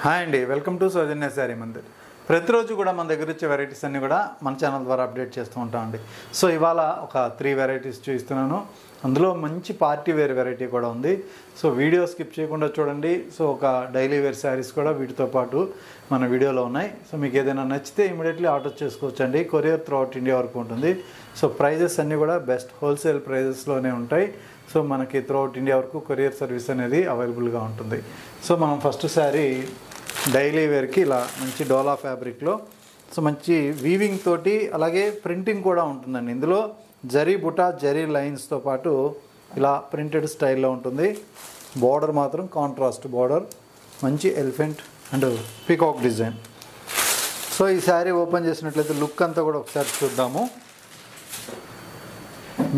Hi అండి, welcome to సౌజన్య శారీ మందిర్. ప్రతిరోజు కూడా మన దగ్గర వచ్చే వెరైటీస్ అన్నీ కూడా మన ఛానల్ ద్వారా అప్డేట్ చేస్తూ ఉంటామండి. సో ఇవాళ ఒక 3 వెరైటీస్ చూపిస్తున్నాను. అందులో మంచి పార్టీ వేర్ వెరైటీ కూడా ఉంది. సో వీడియో స్కిప్ చేయకుండా చూడండి. సో ఒక డైలీ వేర్ శారీస్ కూడా వీటితో పాటు మన వీడియోలో ఉన్నాయి. సో మీకు ఏదైనా నచ్చితే ఇమీడియట్లీ ఆర్డర్ చేసుకోవచ్చండి. కొరియర్ త్రూ అవుట్ ఇండియా వరకు ఉంటుంది. సో ప్రైజెస్ అన్నీ కూడా బెస్ట్ హోల్సేల్ ప్రైజెస్లోనే ఉంటాయి. సో మనకి త్రూ అవుట్ ఇండియా వరకు కొరియర్ సర్వీస్ అనేది అవైలబుల్గా ఉంటుంది. సో మనం ఫస్ట్ శారీ డైలీ వేర్కి ఇలా మంచి డోలా ఫ్యాబ్రిక్లో సో మంచి వీవింగ్ తోటి అలాగే ప్రింటింగ్ కూడా ఉంటుందండి. ఇందులో జరీ బుటా జరీ లైన్స్తో పాటు ఇలా ప్రింటెడ్ స్టైల్లో ఉంటుంది. బార్డర్ మాత్రం కాంట్రాస్ట్ బార్డర్, మంచి elephant and peacock design. So ఈ శారీ ఓపెన్ చేసినట్లయితే లుక్ అంతా కూడా ఒకసారి చూద్దాము.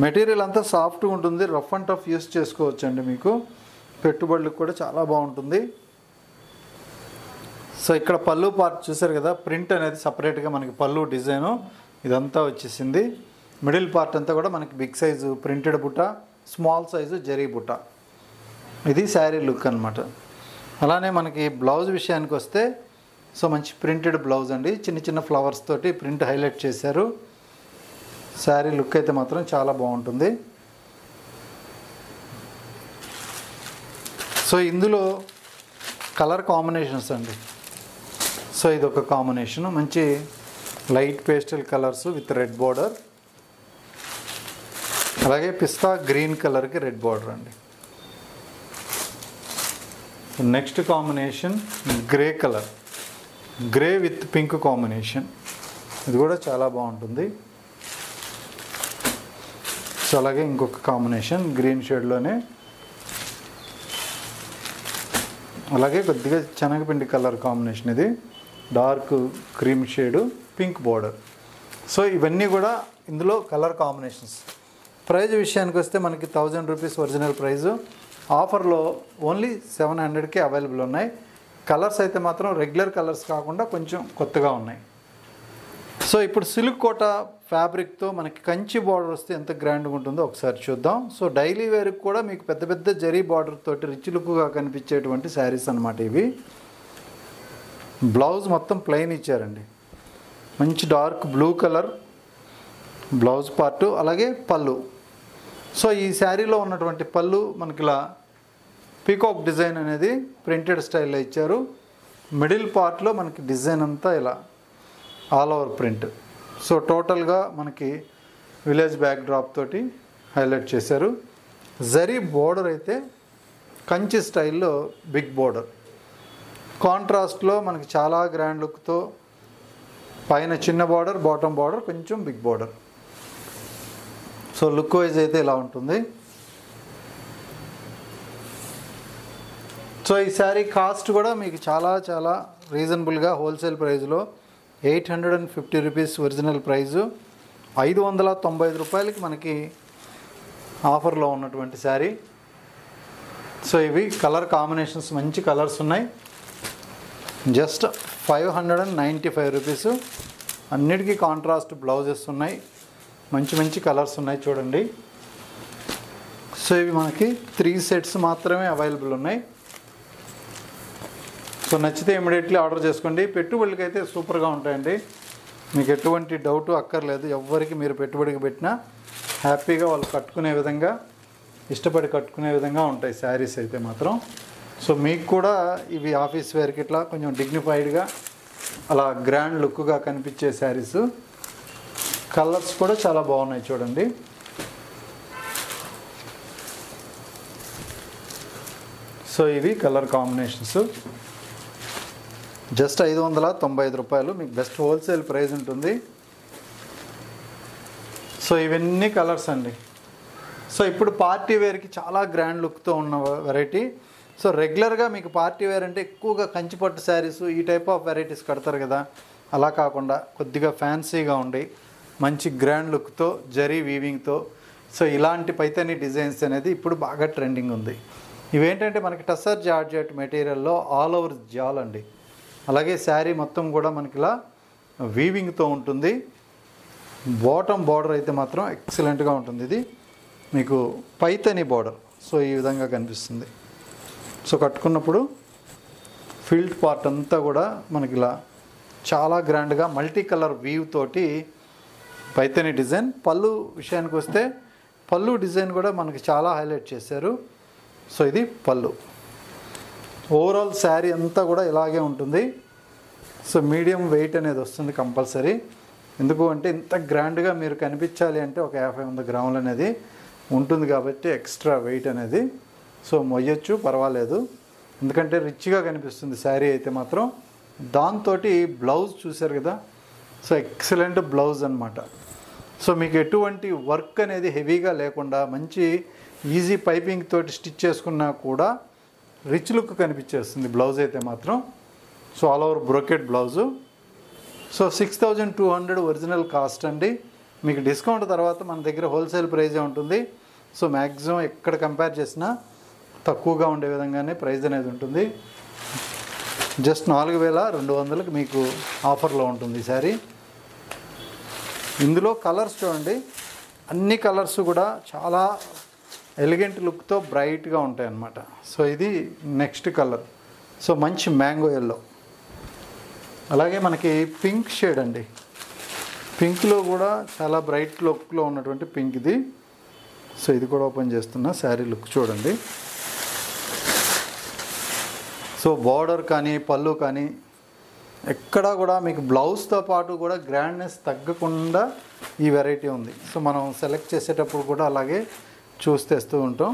మెటీరియల్ అంతా సాఫ్ట్గా ఉంటుంది, రఫ్ అండ్ టఫ్ యూస్ చేసుకోవచ్చండి. మీకు పెట్టుబడులకు కూడా చాలా బాగుంటుంది. సో ఇక్కడ పళ్ళు పార్ట్ చూసారు కదా, ప్రింట్ అనేది సపరేట్గా మనకి పళ్ళు డిజైను ఇదంతా వచ్చేసింది. మిడిల్ పార్ట్ అంతా కూడా మనకి బిగ్ సైజు ప్రింటెడ్ బుట్ట, స్మాల్ సైజు జరీ బుట్ట. ఇది శారీ లుక్ అనమాట. అలానే మనకి బ్లౌజ్ విషయానికి వస్తే సో మంచి ప్రింటెడ్ బ్లౌజ్ అండి. చిన్న చిన్న ఫ్లవర్స్ తోటి ప్రింట్ హైలైట్ చేశారు. శారీ లుక్ అయితే మాత్రం చాలా బాగుంటుంది. సో ఇందులో కలర్ కాంబినేషన్స్ అండి. సో ఇది ఒక కాంబినేషన్, మంచి light pastel colours with red border, అలాగే పిస్తా గ్రీన్ కలర్కి రెడ్ బార్డర్ అండి. Next combination grey colour, grey with pink combination. ఇది కూడా చాలా బాగుంటుంది. సో అలాగే ఇంకొక కాంబినేషన్ గ్రీన్ షేడ్లోనే, అలాగే కొద్దిగా శనగపిండి కలర్ కాంబినేషన్. ఇది dark cream shade, pink border. So ఇవన్నీ కూడా ఇందులో కలర్ కాంబినేషన్స్. ప్రైజ్ విషయానికి వస్తే మనకి 1000 రూపీస్ ఒరిజినల్ ప్రైజు. ఆఫర్లో ఓన్లీ 700కి అవైలబుల్ ఉన్నాయి. కలర్స్ అయితే మాత్రం రెగ్యులర్ కలర్స్ కాకుండా కొంచెం కొత్తగా ఉన్నాయి. సో ఇప్పుడు సిల్క్ కోట ఫ్యాబ్రిక్తో మనకి కంచి బార్డర్ వస్తే ఎంత గ్రాండ్గా ఉంటుందో ఒకసారి చూద్దాం. సో డైలీ వేర్కి కూడా మీకు పెద్ద పెద్ద జరీ బార్డర్ తోటి రిచ్ లుక్గా కనిపించేటువంటి శారీస్ అన్నమాట ఇవి. బ్లౌజ్ మొత్తం ప్లెయిన్ ఇచ్చారండి. మంచి dark blue colour blouse part, అలాగే పళ్ళు. సో ఈ శారీలో ఉన్నటువంటి పళ్ళు మనకి ఇలా పీకాక్ డిజైన్ అనేది ప్రింటెడ్ స్టైల్లో ఇచ్చారు. మిడిల్ పార్ట్లో మనకి డిజైన్ అంతా ఇలా ఆల్ ఓవర్ ప్రింట్. సో టోటల్గా మనకి విలేజ్ బ్యాక్ డ్రాప్ తోటి హైలైట్ చేశారు. జరీ బోర్డర్ అయితే కంచి స్టైల్లో బిగ్ బోర్డర్. కాంట్రాస్ట్లో మనకి చాలా గ్రాండ్ లుక్తో పైన చిన్న బార్డర్, బాటమ్ బార్డర్ కొంచెం big border. So look wise అయితే ఇలా ఉంటుంది. సో ఈ శారీ కాస్ట్ కూడా మీకు చాలా చాలా రీజనబుల్గా హోల్సేల్ ప్రైస్లో 850 రూపీస్ ఒరిజినల్ ప్రైజు, 595 రూపాయలకి మనకి ఆఫర్లో ఉన్నటువంటి శారీ. సో ఇవి కలర్ కాంబినేషన్స్, మంచి కలర్స్ ఉన్నాయి. Just 595 rupees. అన్నిటికీ కాంట్రాస్ట్ బ్లౌజెస్ ఉన్నాయి, మంచి మంచి కలర్స్ ఉన్నాయి చూడండి. సో ఇవి మనకి 3 సెట్స్ మాత్రమే అవైలబుల్ ఉన్నాయి. సో నచ్చితే ఇమీడియట్లీ ఆర్డర్ చేసుకోండి. పెట్టుబడులకి అయితే సూపర్గా ఉంటాయండి. మీకు ఎటువంటి డౌట్ అక్కర్లేదు. ఎవరికి మీరు పెట్టుబడికి పెట్టినా హ్యాపీగా వాళ్ళు కట్టుకునే విధంగా, ఇష్టపడి కట్టుకునే విధంగా ఉంటాయి శారీస్ అయితే మాత్రం. సో మీకు కూడా ఇవి ఆఫీస్ వేర్కి ఇట్లా కొంచెం డిగ్నిఫైడ్గా అలా గ్రాండ్ లుక్గా కనిపించే శారీస్. కలర్స్ కూడా చాలా బాగున్నాయి చూడండి. సో ఇవి కలర్ కాంబినేషన్స్. జస్ట్ 595 రూపాయలు మీకు బెస్ట్ హోల్సేల్ ప్రైస్ ఉంటుంది. సో ఇవన్నీ కలర్స్ అండి. సో ఇప్పుడు పార్టీ వేర్కి చాలా గ్రాండ్ లుక్తో ఉన్న వెరైటీ. సో రెగ్యులర్గా మీకు పార్టీ వేర్ అంటే ఎక్కువగా కంచిపట్టు శారీస్ ఈ టైప్ ఆఫ్ వెరైటీస్ కడతారు కదా, అలా కాకుండా కొద్దిగా ఫ్యాన్సీగా ఉండి మంచి గ్రాండ్ లుక్తో జరీ వీవింగ్తో సో ఇలాంటి పైతని డిజైన్స్ అనేది ఇప్పుడు బాగా ట్రెండింగ్ ఉంది. ఇవేంటంటే మనకి టస్సర్ జార్జెట్ మెటీరియల్లో ఆల్ ఓవర్ జాల్ అండి. అలాగే శారీ మొత్తం కూడా మనకి ఇలా వీవింగ్తో ఉంటుంది. బాటమ్ బార్డర్ అయితే మాత్రం ఎక్సలెంట్గా ఉంటుంది. ఇది మీకు పైతని బార్డర్. సో ఈ విధంగా కనిపిస్తుంది. సో కట్టుకున్నప్పుడు ఫీల్డ్ పార్ట్ అంతా కూడా మనకి ఇలా చాలా గ్రాండ్గా మల్టీ కలర్ వీవ్ తోటి పైతని డిజైన్. పళ్ళు విషయానికి వస్తే పళ్ళు డిజైన్ కూడా మనకి చాలా హైలైట్ చేశారు. సో ఇది పళ్ళు. ఓవరాల్ శారీ అంతా కూడా ఇలాగే ఉంటుంది. సో మీడియం వెయిట్ అనేది వస్తుంది కంపల్సరీ. ఎందుకు అంటే ఇంత గ్రాండ్గా మీరు కనిపించాలి అంటే ఒక 50-100 గ్రాములు అనేది ఉంటుంది కాబట్టి ఎక్స్ట్రా వెయిట్ అనేది. సో మొయ్యొచ్చు, పర్వాలేదు, ఎందుకంటే రిచ్గా కనిపిస్తుంది శారీ అయితే మాత్రం. దాంతో బ్లౌజ్ చూశారు కదా, సో ఎక్సలెంట్ బ్లౌజ్ అనమాట. సో మీకు ఎటువంటి వర్క్ అనేది హెవీగా లేకుండా మంచి ఈజీ పైపింగ్ తోటి స్టిచ్ చేసుకున్నా కూడా రిచ్ లుక్ కనిపించేస్తుంది బ్లౌజ్ అయితే మాత్రం. So all over brocade blouse. So 6200 original cost అండి. మీకు డిస్కౌంట్ తర్వాత మన దగ్గర హోల్సేల్ ప్రైజే ఉంటుంది. సో మ్యాక్సిమం ఎక్కడ కంపేర్ చేసినా తక్కువగా ఉండే విధంగానే ప్రైస్ అనేది ఉంటుంది. జస్ట్ 4200కి మీకు ఆఫర్లో ఉంటుంది ఈ శారీ. ఇందులో కలర్స్ చూడండి, అన్ని కలర్స్ కూడా చాలా ఎలిగెంట్ లుక్తో బ్రైట్గా ఉంటాయి అన్నమాట. సో ఇది నెక్స్ట్ కలర్. సో మంచి మ్యాంగో ఎల్లో. అలాగే మనకి పింక్ షేడ్ అండి. పింక్లో కూడా చాలా బ్రైట్ లుక్లో ఉన్నటువంటి పింక్ ఇది. సో ఇది కూడా ఓపెన్ చేస్తున్నా. శారీ లుక్ చూడండి. సో బార్డర్ కానీ పళ్ళు కానీ ఎక్కడా కూడా మీకు బ్లౌజ్తో పాటు కూడా గ్రాండ్నెస్ తగ్గకుండా ఈ వెరైటీ ఉంది. సో మనం సెలెక్ట్ చేసేటప్పుడు కూడా అలాగే చూస్తేస్తూ ఉంటాం.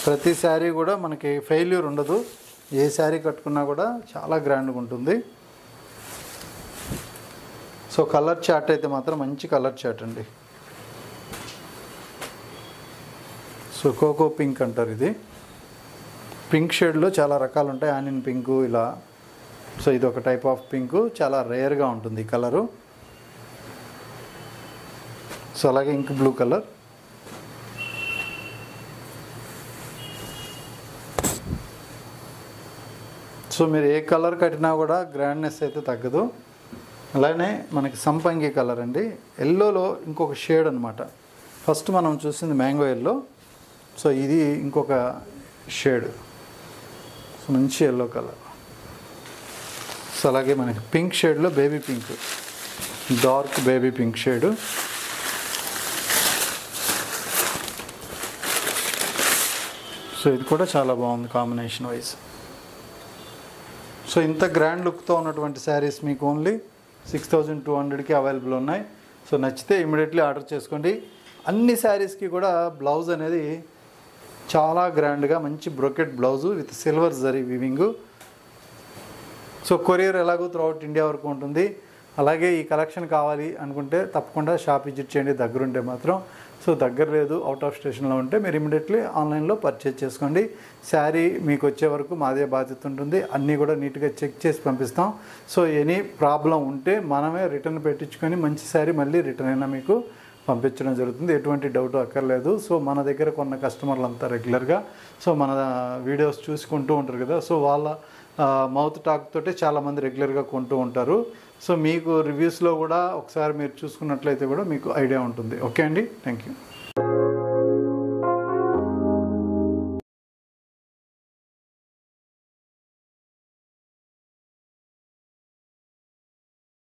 ప్రతి శారీ కూడా మనకి ఫెయిల్యూర్ ఉండదు. ఏ శారీ కట్టుకున్నా కూడా చాలా గ్రాండ్గా ఉంటుంది. సో కలర్ చార్ట్ అయితే మాత్రం మంచి కలర్ చార్ట్ అండి. సో కోకో పింక్ అంటారు ఇది. పింక్ షేడ్లో చాలా రకాలు ఉంటాయి. ఆనియన్ పింకు ఇలా. సో ఇది ఒక టైప్ ఆఫ్ పింకు, చాలా రేర్గా ఉంటుంది ఈ కలరు. సో అలాగే ఇంక్ బ్లూ కలర్. సో మీరు ఏ కలర్ కట్టినా కూడా గ్రాండ్నెస్ అయితే తగ్గదు. అలానే మనకి సంపంగి కలర్ అండి. ఎల్లోలో ఇంకొక షేడ్ అనమాట. ఫస్ట్ మనం చూసింది మ్యాంగో ఎల్లో. సో ఇది ఇంకొక షేడ్. సో మంచి ఎల్లో కలర్. సో అలాగే మనకి పింక్ షేడ్లో baby pink, dark baby pink shade. So ఇది కూడా చాలా బాగుంది కాంబినేషన్ వైజ్. సో ఇంత గ్రాండ్ లుక్తో ఉన్నటువంటి శారీస్ మీకు ఓన్లీ 6200కి అవైలబుల్ ఉన్నాయి. సో నచ్చితే ఇమీడియట్లీ ఆర్డర్ చేసుకోండి. అన్ని శారీస్కి కూడా బ్లౌజ్ అనేది చాలా గ్రాండ్గా మంచి brocade blouse with silver zari వీవింగు. So courier ఎలాగో త్రూఅవుట్ ఇండియా వరకు ఉంటుంది. అలాగే ఈ కలెక్షన్ కావాలి అనుకుంటే తప్పకుండా షాప్ విజిట్ చేయండి దగ్గరుంటే మాత్రం. సో దగ్గర లేదు, అవుట్ ఆఫ్ స్టేషన్లో ఉంటే మీరు ఇమీడియట్లీ ఆన్లైన్లో పర్చేజ్ చేసుకోండి. శారీ మీకు వచ్చే వరకు మాదే బాధ్యత ఉంటుంది. అన్నీ కూడా నీట్గా చెక్ చేసి పంపిస్తాం. సో ఎనీ ప్రాబ్లం ఉంటే మనమే రిటర్న్ పెట్టించుకొని మంచి శారీ మళ్ళీ రిటర్న్ అయినా మీకు పంపించడం జరుగుతుంది. ఎటువంటి డౌట్ అక్కర్లేదు. సో మన దగ్గర కొన్న కస్టమర్లు అంతా రెగ్యులర్గా సో మన వీడియోస్ చూసుకుంటూ ఉంటారు కదా. సో వాళ్ళ మౌత్ టాక్ తోటే చాలామంది రెగ్యులర్గా కొంటూ ఉంటారు. సో మీకు రివ్యూస్లో కూడా ఒకసారి మీరు చూసుకున్నట్లయితే కూడా మీకు ఐడియా ఉంటుంది. ఓకే అండి, థ్యాంక్ యూ.